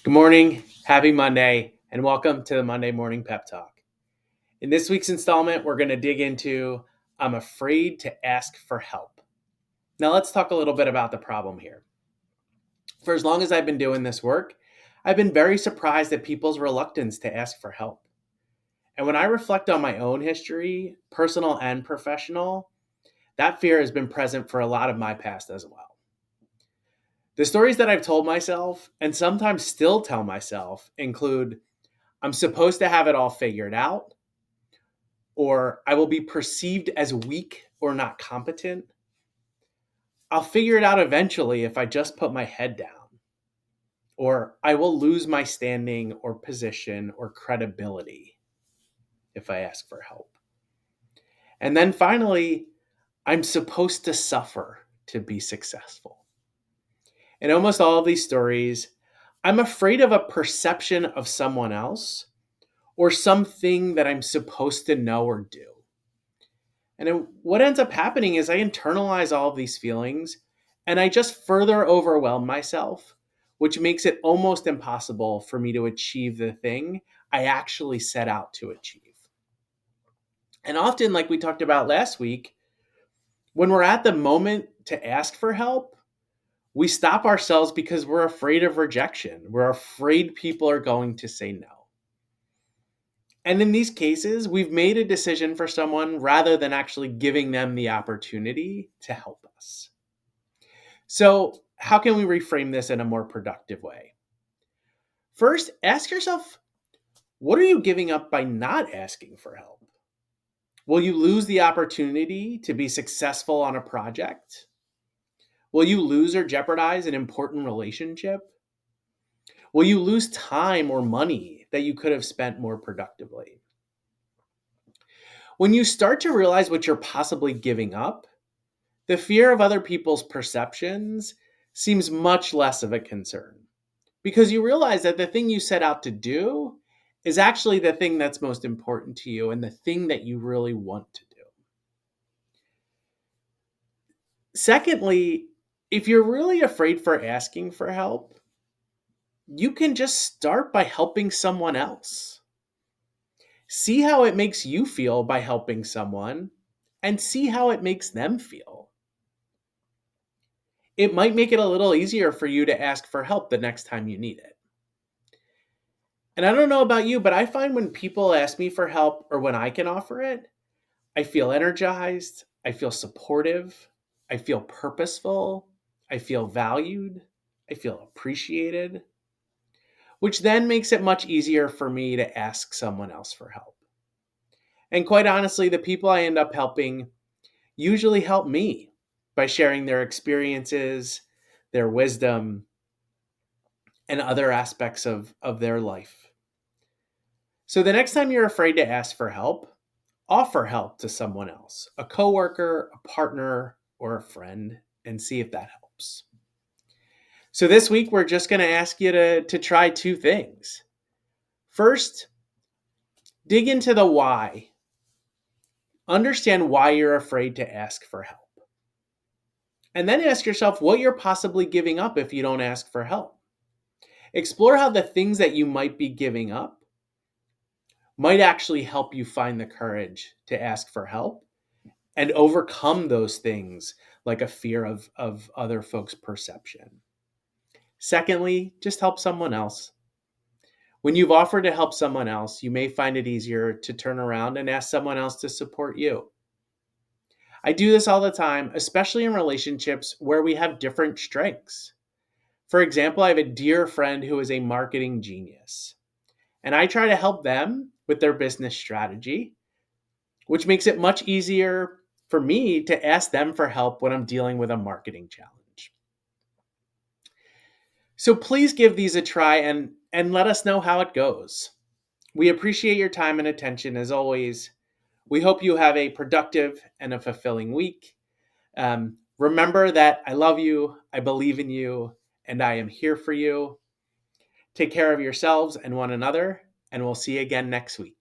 Good morning, happy Monday, and welcome to the Monday Morning Pep Talk. In this week's installment, we're going to dig into I'm afraid to ask for help. Now, let's talk a little bit about the problem here. For as long as I've been doing this work, I've been very surprised at people's reluctance to ask for help. And when I reflect on my own history, personal and professional, that fear has been present for a lot of my past as well. The stories that I've told myself, and sometimes still tell myself, include I'm supposed to have it all figured out, or I will be perceived as weak or not competent. I'll figure it out eventually if I just put my head down, or I will lose my standing or position or credibility if I ask for help. And then finally, I'm supposed to suffer to be successful. In almost all of these stories, I'm afraid of a perception of someone else or something that I'm supposed to know or do. And then what ends up happening is I internalize all of these feelings and I just further overwhelm myself, which makes it almost impossible for me to achieve the thing I actually set out to achieve. And often, like we talked about last week, when we're at the moment to ask for help, we stop ourselves because we're afraid of rejection. We're afraid people are going to say no. And in these cases, we've made a decision for someone rather than actually giving them the opportunity to help us. So, how can we reframe this in a more productive way? First, ask yourself, what are you giving up by not asking for help? Will you lose the opportunity to be successful on a project? Will you lose or jeopardize an important relationship? Will you lose time or money that you could have spent more productively? When you start to realize what you're possibly giving up, the fear of other people's perceptions seems much less of a concern because you realize that the thing you set out to do is actually the thing that's most important to you and the thing that you really want to do. Secondly, if you're really afraid for asking for help, you can just start by helping someone else. See how it makes you feel by helping someone and see how it makes them feel. It might make it a little easier for you to ask for help the next time you need it. And I don't know about you, but I find when people ask me for help or when I can offer it, I feel energized, I feel supportive, I feel purposeful, I feel valued, I feel appreciated, which then makes it much easier for me to ask someone else for help. And quite honestly, the people I end up helping usually help me by sharing their experiences, their wisdom, and other aspects of their life. So the next time you're afraid to ask for help, offer help to someone else, a coworker, a partner, or a friend, and see if that helps. So this week, we're just going to ask you to try two things. First, dig into the why. Understand why you're afraid to ask for help. And then ask yourself what you're possibly giving up if you don't ask for help. Explore how the things that you might be giving up might actually help you find the courage to ask for help and overcome those things like a fear of other folks' perception. Secondly, just help someone else. When you've offered to help someone else, you may find it easier to turn around and ask someone else to support you. I do this all the time, especially in relationships where we have different strengths. For example, I have a dear friend who is a marketing genius, and I try to help them with their business strategy, which makes it much easier for me to ask them for help when I'm dealing with a marketing challenge. So please give these a try and let us know how it goes. We appreciate your time and attention as always. We hope you have a productive and a fulfilling week. Remember that I love you, I believe in you, and I am here for you. Take care of yourselves and one another, and we'll see you again next week.